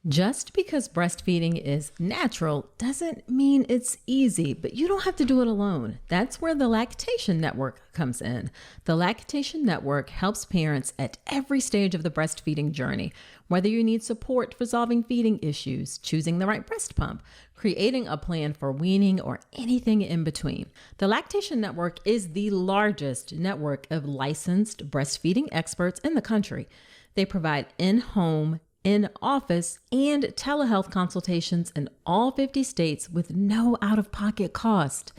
Just because breastfeeding is natural doesn't mean it's easy, but you don't have to do it alone. That's where the Lactation Network comes in. The Lactation Network helps parents at every stage of the breastfeeding journey, whether you need support resolving feeding issues, choosing the right breast pump, creating a plan for weaning, or anything in between. The Lactation Network is the largest network of licensed breastfeeding experts in the country. They provide in-home, in-office, and telehealth consultations in all 50 states with no out-of-pocket cost.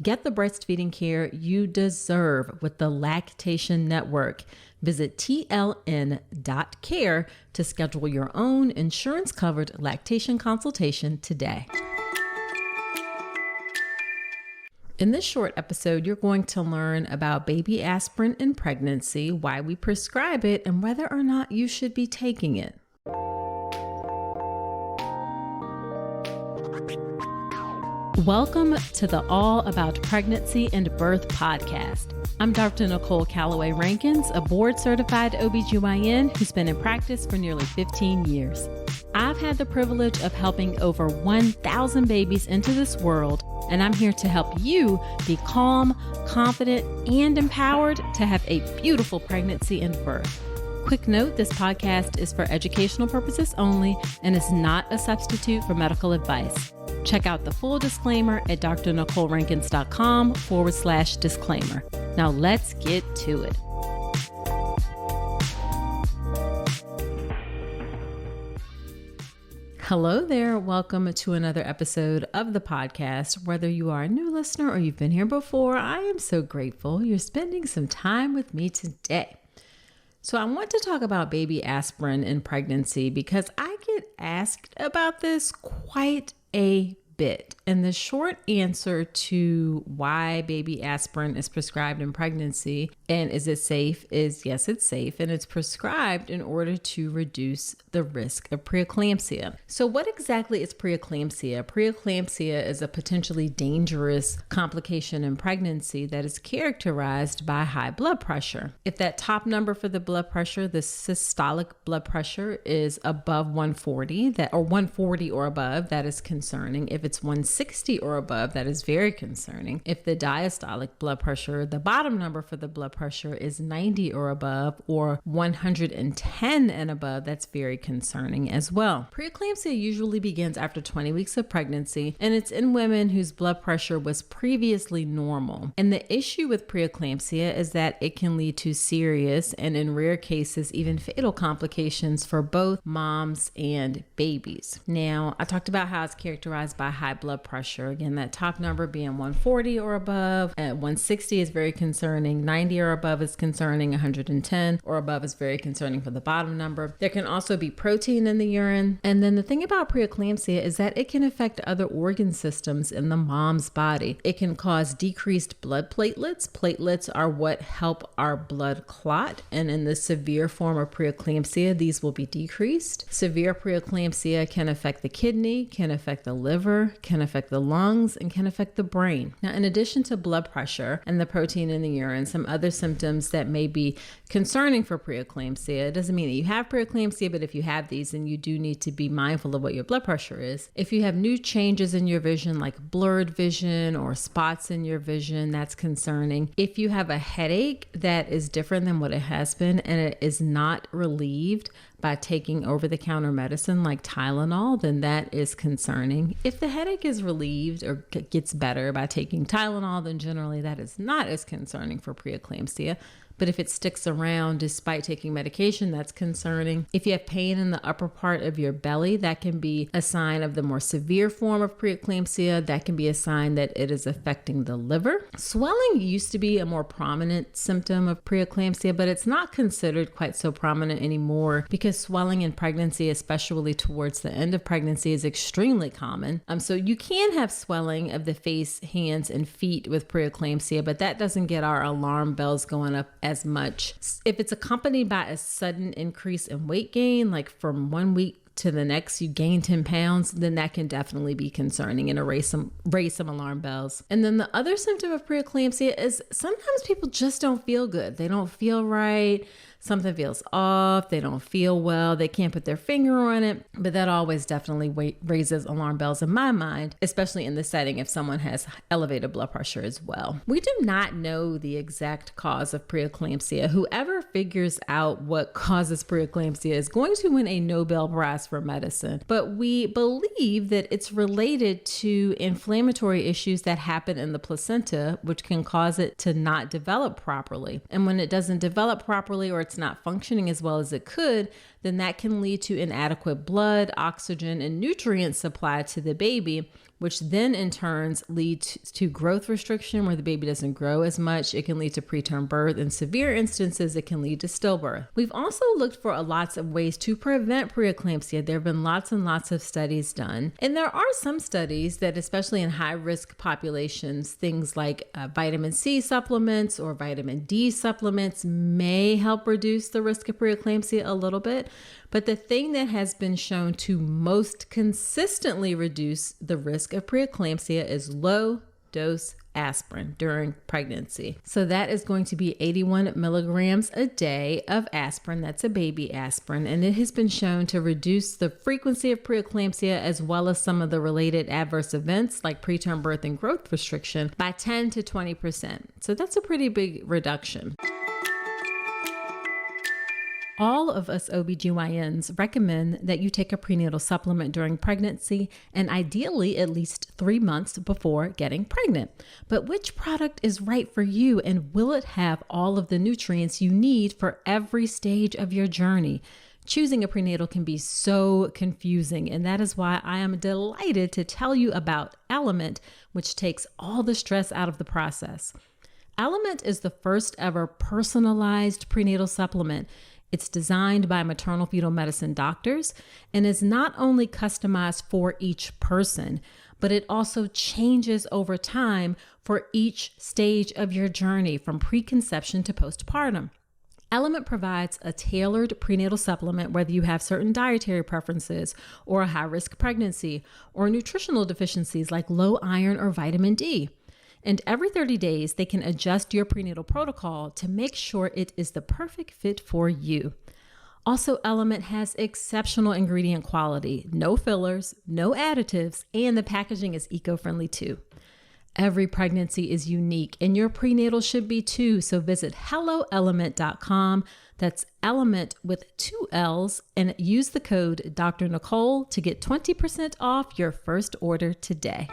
Get the breastfeeding care you deserve with the Lactation Network. Visit tln.care to schedule your own insurance-covered lactation consultation today. In this short episode, you're going to learn about baby aspirin in pregnancy, why we prescribe it, and whether or not you should be taking it. Welcome to the All About Pregnancy and Birth podcast. I'm Dr. Nicole Calloway Rankins, a board-certified OBGYN who's been in practice for nearly 15 years. I've had the privilege of helping over 1,000 babies into this world, and I'm here to help you be calm, confident, and empowered to have a beautiful pregnancy and birth. Quick note, this podcast is for educational purposes only and is not a substitute for medical advice. Check out the full disclaimer at drnicolerankins.com/disclaimer. Now let's get to it. Hello there. Welcome to another episode of the podcast. Whether you are a new listener or you've been here before, I am so grateful you're spending some time with me today. So I want to talk about baby aspirin in pregnancy because I get asked about this quite a bit. And the short answer to why baby aspirin is prescribed in pregnancy and is it safe is yes, it's safe, and it's prescribed in order to reduce the risk of preeclampsia. So what exactly is preeclampsia? Preeclampsia is a potentially dangerous complication in pregnancy that is characterized by high blood pressure. If that top number for the blood pressure, the systolic blood pressure, is above 140, or 140 or above, that is concerning. If it's 160 or above, that is very concerning. If the diastolic blood pressure, the bottom number for the blood pressure, is 90 or above, or 110 and above, that's very concerning as well. Preeclampsia usually begins after 20 weeks of pregnancy, and it's in women whose blood pressure was previously normal. And the issue with preeclampsia is that it can lead to serious and, in rare cases, even fatal complications for both moms and babies. Now, I talked about how it's characterized by high blood pressure. Again, that top number being 140 or above. At 160 is very concerning. 90 or above is concerning. 110 or above is very concerning for the bottom number. There can also be protein in the urine. And then the thing about preeclampsia is that it can affect other organ systems in the mom's body. It can cause decreased blood platelets. Platelets are what help our blood clot. And in the severe form of preeclampsia, these will be decreased. Severe preeclampsia can affect the kidney, can affect the liver, can affect the lungs, and can affect the brain. Now, in addition to blood pressure and the protein in the urine, some other symptoms that may be concerning for preeclampsia, it doesn't mean that you have preeclampsia, but if you have these, then you do need to be mindful of what your blood pressure is. If you have new changes in your vision, like blurred vision or spots in your vision, that's concerning. If you have a headache that is different than what it has been and it is not relieved by taking over-the-counter medicine like Tylenol, then that is concerning. If the headache is relieved or gets better by taking Tylenol, then generally that is not as concerning for preeclampsia. But if it sticks around despite taking medication, that's concerning. If you have pain in the upper part of your belly, that can be a sign of the more severe form of preeclampsia. That can be a sign that it is affecting the liver. Swelling used to be a more prominent symptom of preeclampsia, but it's not considered quite so prominent anymore because swelling in pregnancy, especially towards the end of pregnancy, is extremely common. So you can have swelling of the face, hands, and feet with preeclampsia, but that doesn't get our alarm bells going up as much. If it's accompanied by a sudden increase in weight gain, like from 1 week to the next you gain 10 pounds, then that can definitely be concerning and raise some alarm bells. And then the other symptom of preeclampsia is sometimes people just don't feel good. They don't feel right. something feels off, they don't feel well, they can't put their finger on it. But that always definitely raises alarm bells in my mind, especially in the setting if someone has elevated blood pressure as well. We do not know the exact cause of preeclampsia. Whoever figures out what causes preeclampsia is going to win a Nobel Prize for medicine. But we believe that it's related to inflammatory issues that happen in the placenta, which can cause it to not develop properly. And when it doesn't develop properly, or it's not functioning as well as it could, then that can lead to inadequate blood, oxygen, and nutrient supply to the baby, which then in turns leads to growth restriction where the baby doesn't grow as much. It can lead to preterm birth. In severe instances, it can lead to stillbirth. We've also looked for lots of ways to prevent preeclampsia. There have been lots and lots of studies done. And there are some studies that, especially in high-risk populations, things like vitamin C supplements or vitamin D supplements may help reduce the risk of preeclampsia a little bit. But the thing that has been shown to most consistently reduce the risk of preeclampsia is low-dose aspirin during pregnancy. So that is going to be 81 milligrams a day of aspirin. That's a baby aspirin. And it has been shown to reduce the frequency of preeclampsia as well as some of the related adverse events like preterm birth and growth restriction by 10 to 20%. So that's a pretty big reduction. All of us OBGYNs recommend that you take a prenatal supplement during pregnancy and ideally at least 3 months before getting pregnant. But which product is right for you, and will it have all of the nutrients you need for every stage of your journey? Choosing a prenatal can be so confusing, and that is why I am delighted to tell you about Element, which takes all the stress out of the process. Element is the first ever personalized prenatal supplement. It's designed by maternal fetal medicine doctors and is not only customized for each person, but it also changes over time for each stage of your journey from preconception to postpartum. Element provides a tailored prenatal supplement whether you have certain dietary preferences or a high-risk pregnancy or nutritional deficiencies like low iron or vitamin D. And every 30 days, they can adjust your prenatal protocol to make sure it is the perfect fit for you. Also, Element has exceptional ingredient quality, no fillers, no additives, and the packaging is eco-friendly too. Every pregnancy is unique, and your prenatal should be too, so visit helloelement.com. That's Element with 2 L's, and use the code Dr. Nicole to get 20% off your first order today.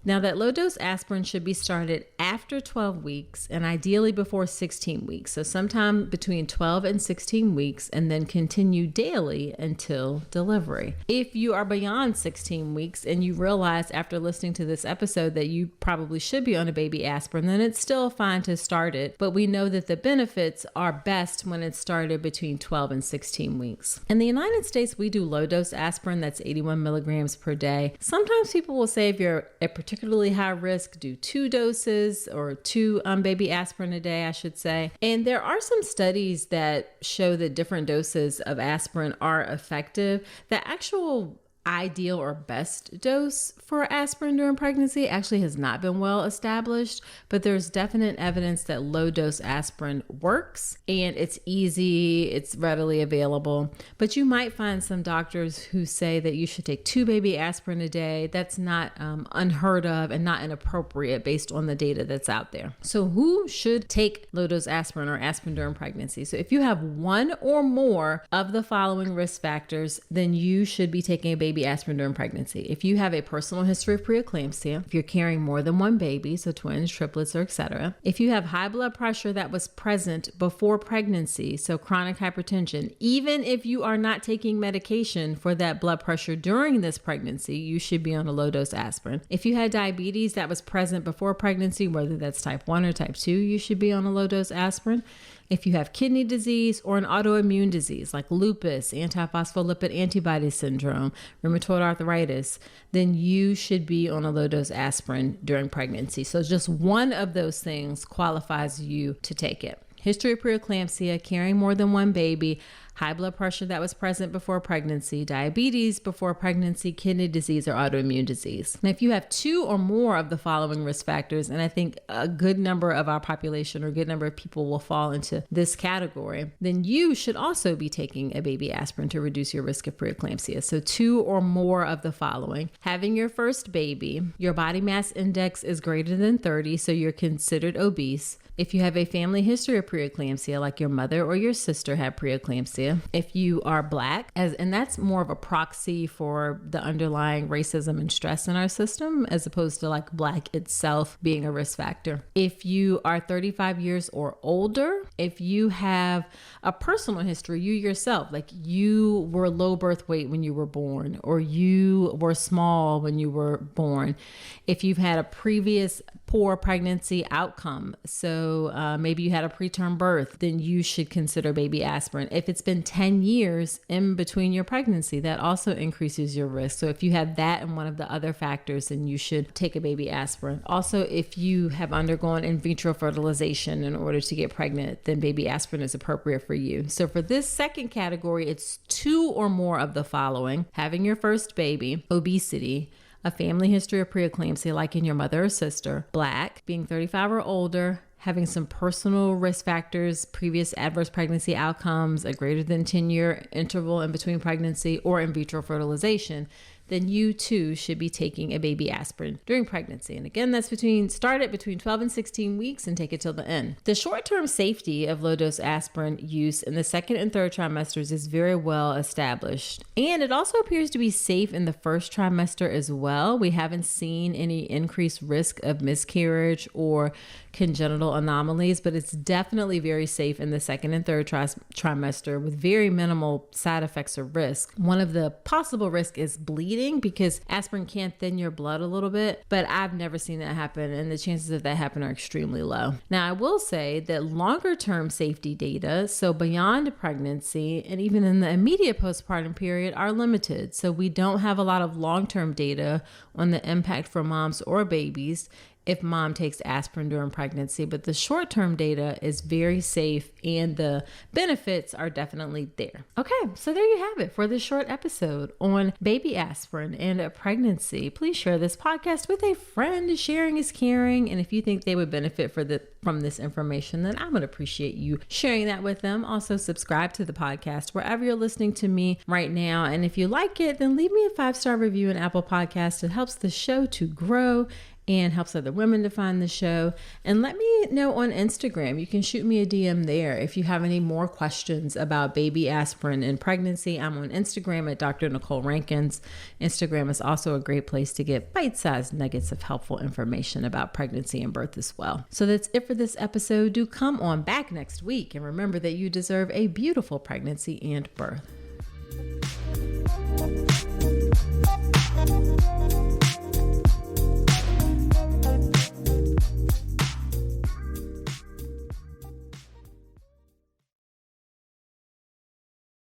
Now, that low-dose aspirin should be started after 12 weeks and ideally before 16 weeks. So sometime between 12 and 16 weeks, and then continue daily until delivery. If you are beyond 16 weeks and you realize after listening to this episode that you probably should be on a baby aspirin, then it's still fine to start it. But we know that the benefits are best when it's started between 12 and 16 weeks. In the United States, we do low-dose aspirin. That's 81 milligrams per day. Sometimes people will say if you're a particularly high risk, do 2 doses or 2 baby aspirin a day, I should say. And there are some studies that show that different doses of aspirin are effective. The actual ideal or best dose for aspirin during pregnancy actually has not been well established, but there's definite evidence that low dose aspirin works and it's easy, it's readily available. But you might find some doctors who say that you should take 2 baby aspirin a day. That's not unheard of and not inappropriate based on the data that's out there. So who should take low dose aspirin or aspirin during pregnancy? So if you have 1 or more of the following risk factors, then you should be taking a baby aspirin during pregnancy. If you have a personal history of preeclampsia, if you're carrying more than 1 baby, so twins, triplets, or etc. If you have high blood pressure that was present before pregnancy, so chronic hypertension, even if you are not taking medication for that blood pressure during this pregnancy, you should be on a low dose aspirin. If you had diabetes that was present before pregnancy, whether that's type 1 or type 2, you should be on a low dose aspirin. If you have kidney disease or an autoimmune disease like lupus, antiphospholipid antibody syndrome, rheumatoid arthritis, then you should be on a low-dose aspirin during pregnancy. So just one of those things qualifies you to take it. history of preeclampsia, carrying more than one baby, high blood pressure that was present before pregnancy, diabetes before pregnancy, kidney disease, or autoimmune disease. Now, if you have 2 or more of the following risk factors, and I think a good number of our population or a good number of people will fall into this category, then you should also be taking a baby aspirin to reduce your risk of preeclampsia. So 2 or more of the following: having your first baby, your body mass index is greater than 30, so you're considered obese. If you have a family history of preeclampsia, like your mother or your sister had preeclampsia, if you are Black, and that's more of a proxy for the underlying racism and stress in our system, as opposed to like Black itself being a risk factor. If you are 35 years or older, if you have a personal history, you yourself, like you were low birth weight when you were born, or you were small when you were born, if you've had a previous poor pregnancy outcome, so maybe you had a preterm birth, then you should consider baby aspirin. If it's been 10 years in between your pregnancy, that also increases your risk. So if you have that and one of the other factors, then you should take a baby aspirin. Also, if you have undergone in vitro fertilization in order to get pregnant, then baby aspirin is appropriate for you. So for this second category, it's 2 or more of the following: having your first baby, obesity, a family history of preeclampsia like in your mother or sister, Black, being 35 or older, having some personal risk factors, previous adverse pregnancy outcomes, a greater than 10-year interval in between pregnancy, or in vitro fertilization, then you too should be taking a baby aspirin during pregnancy. And again, that's start it between 12 and 16 weeks and take it till the end. The short-term safety of low-dose aspirin use in the 2nd and 3rd trimesters is very well established. And it also appears to be safe in the 1st trimester as well. We haven't seen any increased risk of miscarriage or congenital anomalies, but it's definitely very safe in the 2nd and 3rd trimester with very minimal side effects or risk. One of the possible risks is bleeding, because aspirin can thin your blood a little bit, but I've never seen that happen, and the chances of that happen are extremely low. Now, I will say that longer term safety data, so beyond pregnancy and even in the immediate postpartum period, are limited. So we don't have a lot of long-term data on the impact for moms or babies if mom takes aspirin during pregnancy, but the short-term data is very safe and the benefits are definitely there. Okay, so there you have it for this short episode on baby aspirin and pregnancy. Please share this podcast with a friend. Sharing is caring, and if you think they would benefit from this information, then I would appreciate you sharing that with them. Also, subscribe to the podcast wherever you're listening to me right now, and if you like it, then leave me a 5-star review in Apple Podcasts. It helps the show to grow and helps other women to find the show. And let me know on Instagram. You can shoot me a DM there if you have any more questions about baby aspirin and pregnancy. I'm on Instagram at Dr. Nicole Rankins. Instagram is also a great place to get bite-sized nuggets of helpful information about pregnancy and birth as well. So that's it for this episode. Do come on back next week, and remember that you deserve a beautiful pregnancy and birth.